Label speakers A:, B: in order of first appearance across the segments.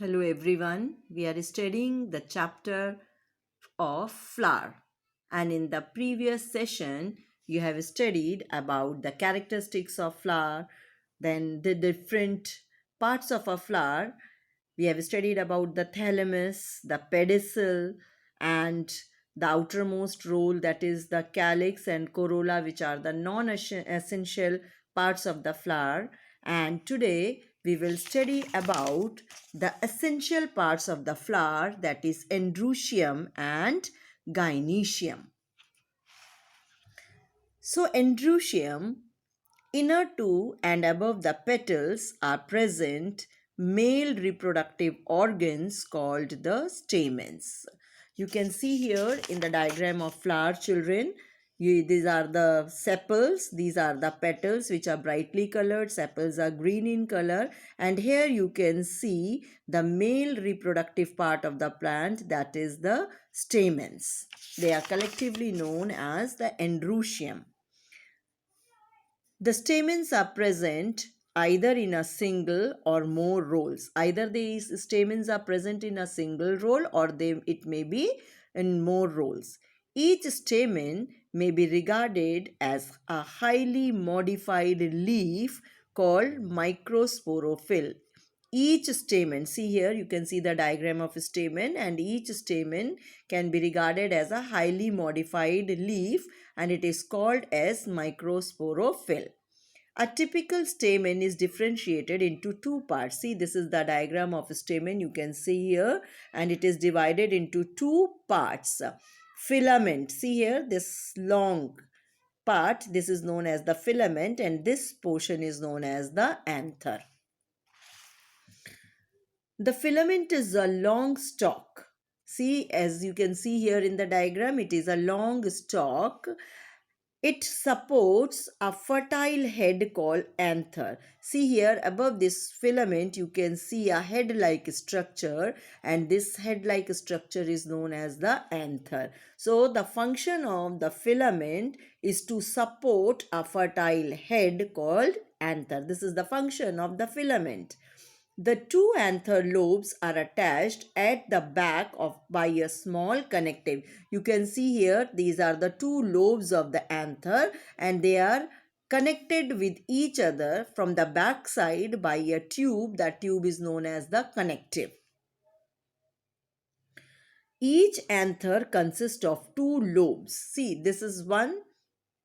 A: Hello everyone, we are studying the chapter of flower, and in the previous session you have studied about the characteristics of flower, then the different parts of a flower. We have studied about the thalamus, the pedicel, and the outermost roll, that is the calyx and corolla, which are the non-essential parts of the flower. And today we will study about the essential parts of the flower, that is androecium and gynoecium. So androecium, inner to and above the petals are present male reproductive organs called the stamens. You can see here in the diagram of flower, children, these are the sepals, these are the petals which are brightly colored, sepals are green in color, and here you can see the male reproductive part of the plant, that is the stamens. They are collectively known as the androecium. The stamens are present either in a single or more rolls. Either these stamens are present in a single roll or it may be in more rolls. Each stamen may be regarded as a highly modified leaf called microsporophyll. Each stamen, see here, you can see the diagram of a stamen, and each stamen can be regarded as a highly modified leaf, and it is called as microsporophyll. A typical stamen is differentiated into two parts. See, this is the diagram of a stamen you can see here, and it is divided into two parts. Filament, see here, this long part, this is known as the filament, and this portion is known as the anther. The filament is a long stalk. See, as you can see here in the diagram, it is a long stalk. It supports a fertile head called anther. See here above this filament, you can see a head-like structure, and this head-like structure is known as the anther. So the function of the filament is to support a fertile head called anther. This is the function of the filament. The two anther lobes are attached at the back by a small connective. You can see here, these are the two lobes of the anther, and they are connected with each other from the back side by a tube. That tube is known as the connective. Each anther consists of two lobes. See, this is one,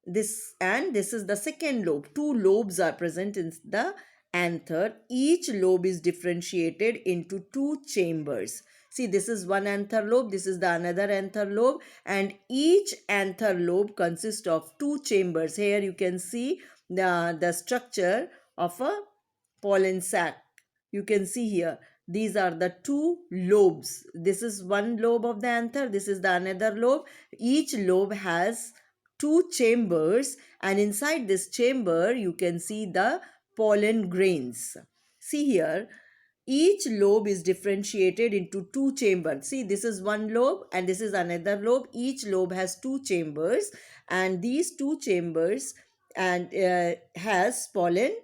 A: this is the second lobe. Two lobes are present in the anther. Each lobe is differentiated into two chambers. See, this is one anther lobe, this is the another anther lobe, and each anther lobe consists of two chambers. Here you can see the structure of a pollen sac. You can see here, these are the two lobes. This is one lobe of the anther, this is the another lobe. Each lobe has two chambers, and inside this chamber you can see the pollen grains. See here, each lobe is differentiated into two chambers. See, this is one lobe and this is another lobe. Each lobe has two chambers, and these two chambers and has pollen.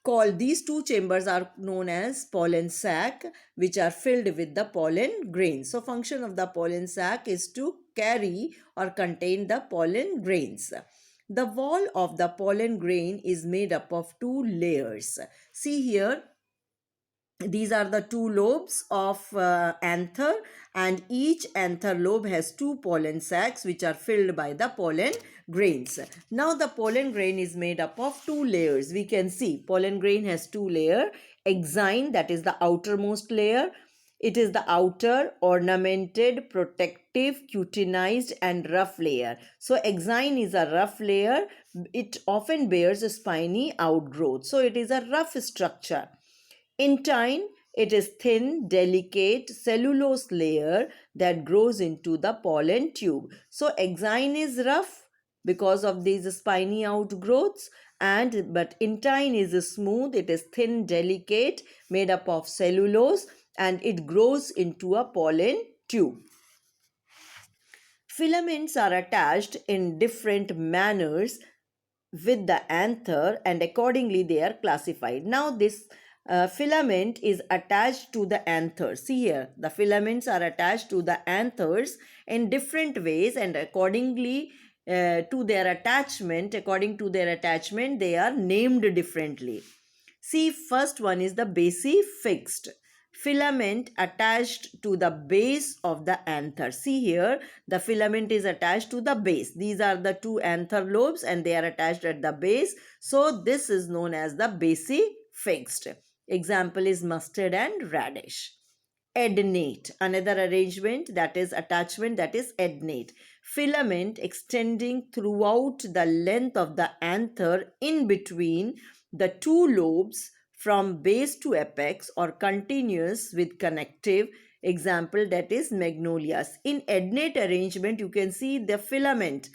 A: These two chambers are known as pollen sac, which are filled with the pollen grains. So function of the pollen sac is to carry or contain the pollen grains. The wall of the pollen grain is made up of two layers. See here, these are the two lobes of anther, and each anther lobe has two pollen sacs which are filled by the pollen grains. Now the pollen grain is made up of two layers. We can see pollen grain has two layers. Exine, that is the outermost layer. It is the outer, ornamented, protective, cutinized and rough layer. So exine is a rough layer. It often bears a spiny outgrowth. So it is a rough structure. Intine, it is thin, delicate cellulose layer that grows into the pollen tube. So exine is rough because of these spiny outgrowths, but intine is smooth, it is thin, delicate, made up of cellulose, and it grows into a pollen tube. Filaments are attached in different manners with the anther, and accordingly they are classified. Now this filament is attached to the anther. See here, the filaments are attached to the anthers in different ways, and according to their attachment, they are named differently. See, first one is the basifixed filament attached to the base of the anther. See here, the filament is attached to the base. These are the two anther lobes and they are attached at the base. So this is known as the basifixed. Example is mustard and radish. Adnate, another arrangement, that is attachment, that is adnate. Filament extending throughout the length of the anther in between the two lobes from base to apex or continuous with connective. Example, that is magnolias. In adnate arrangement, you can see the filament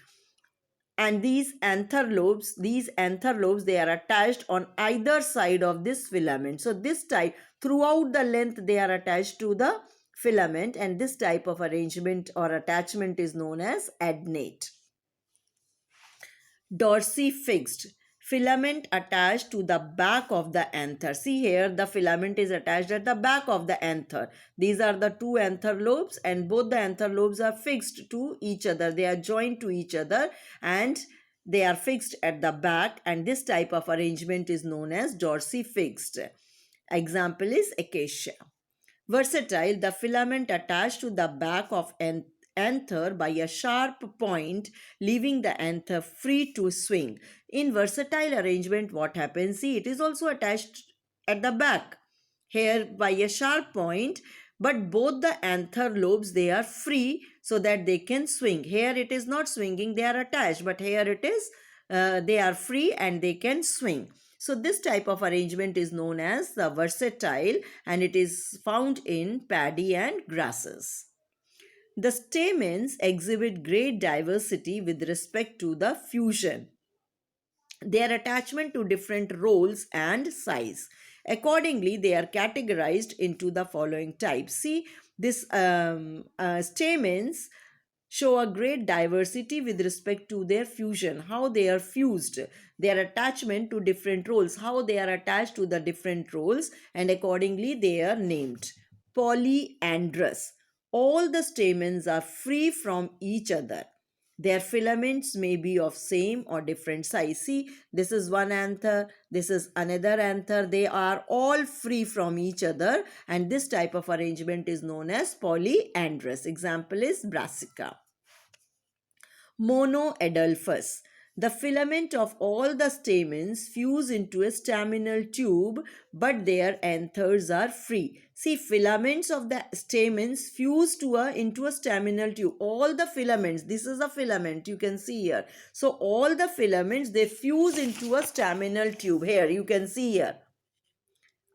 A: and these anther lobes, they are attached on either side of this filament. So this type, throughout the length they are attached to the filament, and this type of arrangement or attachment is known as adnate. Dorsifixed, filament attached to the back of the anther. See here, the filament is attached at the back of the anther. These are the two anther lobes and both the anther lobes are fixed to each other. They are joined to each other and they are fixed at the back, and this type of arrangement is known as dorsifixed. Example is acacia. Versatile, the filament attached to the back of an anther by a sharp point, leaving the anther free to swing. In versatile arrangement, what happens? See, it is also attached at the back here by a sharp point, but both the anther lobes, they are free so that they can swing. Here it is not swinging, they are attached, but here it is, they are free and they can swing. So this type of arrangement is known as the versatile, and it is found in paddy and grasses. The stamens exhibit great diversity with respect to the fusion, their attachment to different roles and size. Accordingly, they are categorized into the following types. See, this stamens show a great diversity with respect to their fusion, how they are fused, their attachment to different roles, how they are attached to the different roles, and accordingly they are named. Polyandrous, all the stamens are free from each other. Their filaments may be of same or different size. See, this is one anther, this is another anther. They are all free from each other, and this type of arrangement is known as polyandrous. Example is brassica. Monoadelphous, the filament of all the stamens fuse into a staminal tube, but their anthers are free. See, filaments of the stamens fuse into a staminal tube. All the filaments, this is a filament, you can see here. So all the filaments, they fuse into a staminal tube. Here, you can see here.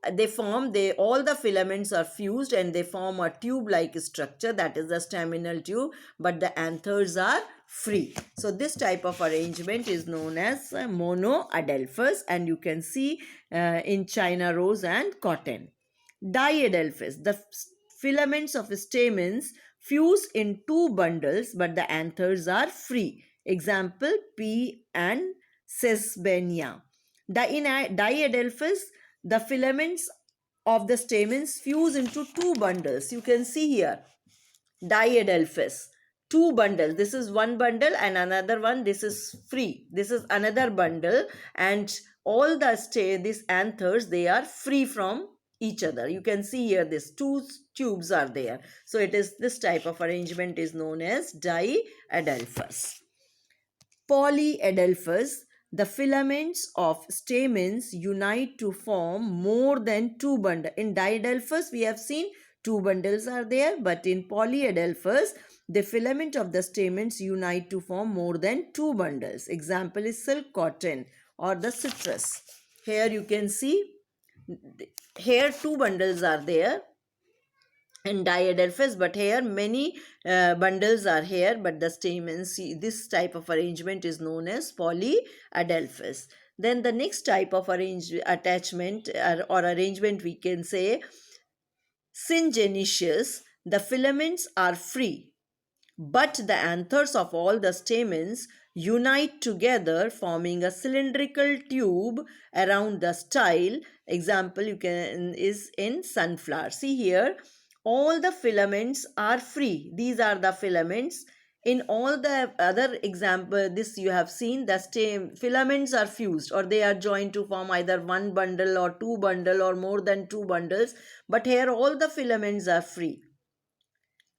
A: All the filaments are fused and they form a tube-like structure, that is the staminal tube, but the anthers are free. So this type of arrangement is known as monoadelphous, and you can see in China rose and cotton. Diadelphous, the filaments of stamens fuse in two bundles, but the anthers are free. Example, pea and sesbania. Diadelphous, the filaments of the stamens fuse into two bundles. You can see here, diadelphous, two bundles. This is one bundle and another one, this is free. This is another bundle, and all these anthers, they are free from each other. You can see here, these two tubes are there. So it is this type of arrangement is known as diadelphous. Polyadelphous, the filaments of stamens unite to form more than two bundles. In diadelphous, we have seen two bundles are there, but in polyadelphous, the filament of the stamens unite to form more than two bundles. Example is silk cotton or the citrus. Here you can see, here two bundles are there in diadelphous, but here many bundles are here, but the stamens, this type of arrangement is known as polyadelphous. Then the next type of attachment or arrangement, we can say syngenetious. The filaments are free, but the anthers of all the stamens unite together forming a cylindrical tube around the style. Example you can is in sunflower. See here, all the filaments are free. These are the filaments. In all the other example, this you have seen, the stem filaments are fused or they are joined to form either one bundle or two bundle or more than two bundles. But here all the filaments are free.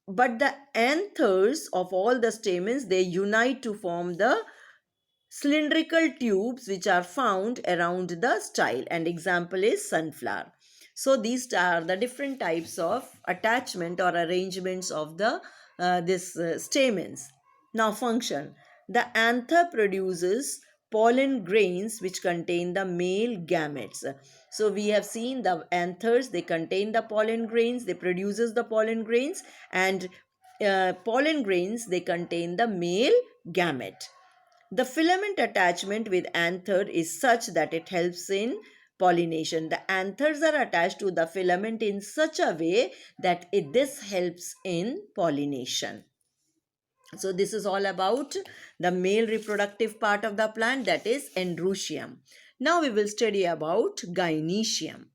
A: But the anthers of all the stamens, they unite to form the cylindrical tubes which are found around the style, and example is sunflower. So these are the different types of attachment or arrangements of the stamens. Now function. The anther produces pollen grains which contain the male gametes. So we have seen the anthers, they contain the pollen grains, they produces the pollen grains, and pollen grains, they contain the male gamete. The filament attachment with anther is such that it helps in pollination. The anthers are attached to the filament in such a way that this helps in pollination. So this is all about the male reproductive part of the plant, that is androecium. Now we will study about gynoecium.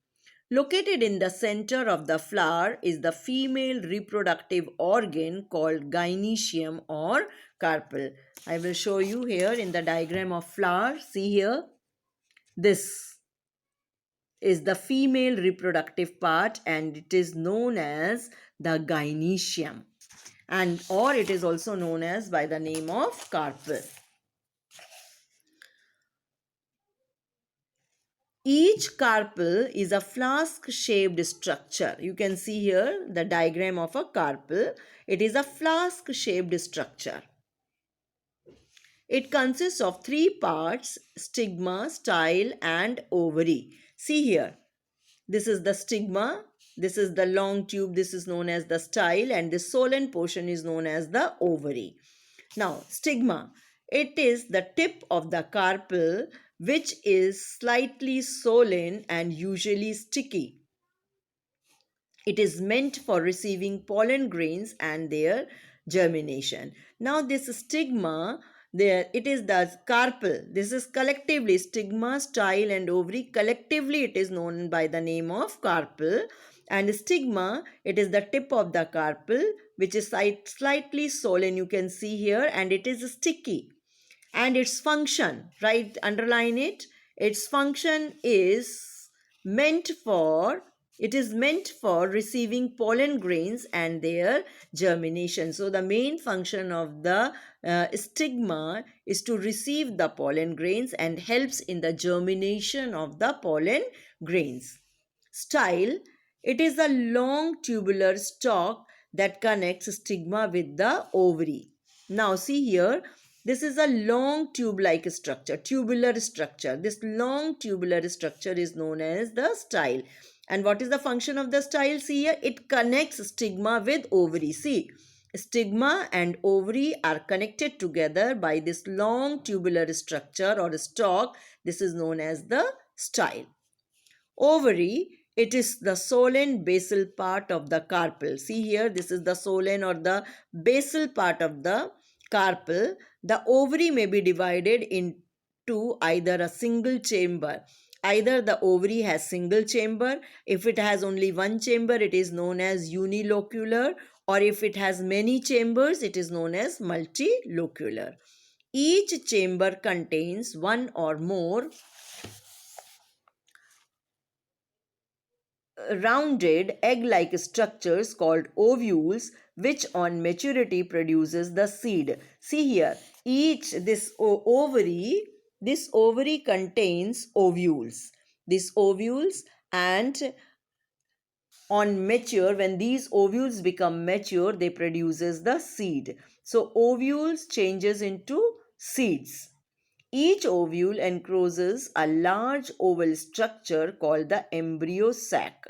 A: Located in the center of the flower is the female reproductive organ called gynoecium or carpel. I will show you here in the diagram of flower. See here, this is the female reproductive part and it is known as the gynoecium, and or it is also known as by the name of carpel. Each carpel is a flask-shaped structure. You can see here the diagram of a carpel. It is a flask-shaped structure. It consists of three parts: stigma, style, and ovary. See here. This is the stigma. This is the long tube. This is known as the style, and the solen portion is known as the ovary. Now, stigma. It is the tip of the carpel which is slightly swollen and usually sticky. It is meant for receiving pollen grains and their germination. Now, this stigma, it is the carpel. This is collectively stigma, style, and ovary. Collectively, it is known by the name of carpel. And stigma, it is the tip of the carpel, which is slightly swollen. You can see here, and it is sticky. And its function, right, underline it, its function is meant for, it is meant for receiving pollen grains and their germination. So the main function of the stigma is to receive the pollen grains and helps in the germination of the pollen grains. Style, it is a long tubular stalk that connects stigma with the ovary. Now see here, this is a long tube-like structure, tubular structure. This long tubular structure is known as the style. And what is the function of the style? See here, it connects stigma with ovary. See, stigma and ovary are connected together by this long tubular structure or stalk. This is known as the style. Ovary, it is the swollen basal part of the carpel. See here, this is the swollen or the basal part of the carpel. The ovary may be divided into either a single chamber. Either the ovary has single chamber. If it has only one chamber, it is known as unilocular, or if it has many chambers, it is known as multilocular. Each chamber contains one or more rounded egg-like structures called ovules, which on maturity produces the seed. See here, this ovary contains ovules. These ovules, and when these ovules become mature, they produces the seed. So ovules changes into seeds. Each ovule encloses a large oval structure called the embryo sac.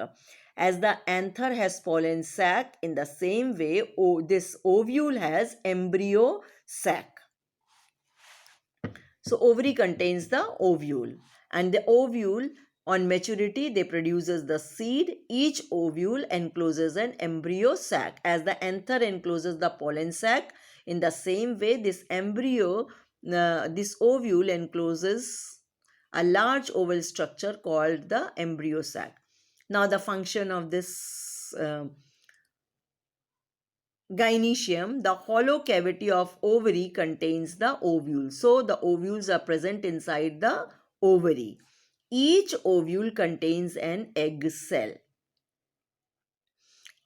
A: As the anther has pollen sac, in the same way, this ovule has embryo sac. So ovary contains the ovule, and the ovule on maturity they produces the seed. Each ovule encloses an embryo sac. As the anther encloses the pollen sac, in the same way this embryo this ovule encloses a large oval structure called the embryo sac. Now, the function of this gynoecium, the hollow cavity of ovary contains the ovule. So, the ovules are present inside the ovary. Each ovule contains an egg cell.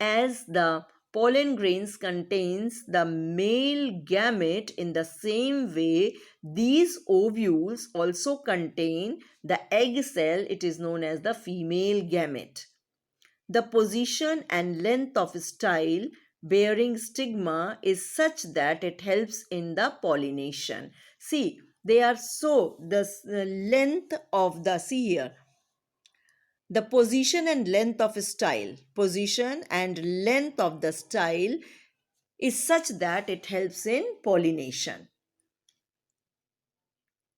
A: As the pollen grains contains the male gamete, in the same way these ovules also contain the egg cell. It is known as the female gamete. The position and length of style bearing stigma is such that it helps in the pollination. See, they are so the length of the, see here, the position and length of the style is such that it helps in pollination.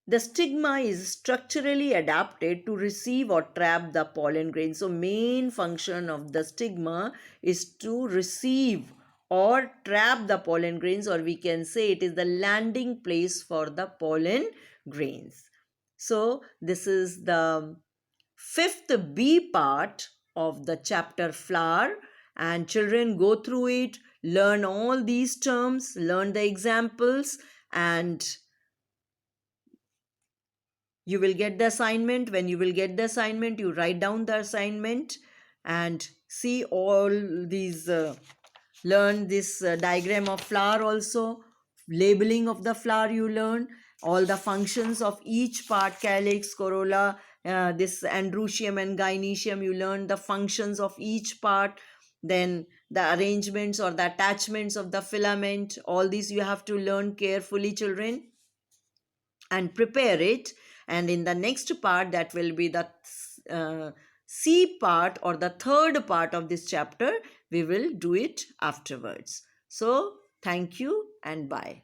A: The stigma is structurally adapted to receive or trap the pollen grain. So main function of the stigma is to receive or trap the pollen grains, or we can say it is the landing place for the pollen grains. So this is the fifth B part of the chapter flower, and children go through it, learn all these terms, learn the examples, and you will get the assignment. When you will get the assignment, you write down the assignment and see all these, learn this diagram of flower also, labeling of the flower you learn, all the functions of each part, calyx, corolla, this androecium and gynoecium, you learn the functions of each part, then the arrangements or the attachments of the filament. All these you have to learn carefully, children, and prepare it. And in the next part, that will be the C part or the third part of this chapter, we will do it afterwards. So thank you and bye.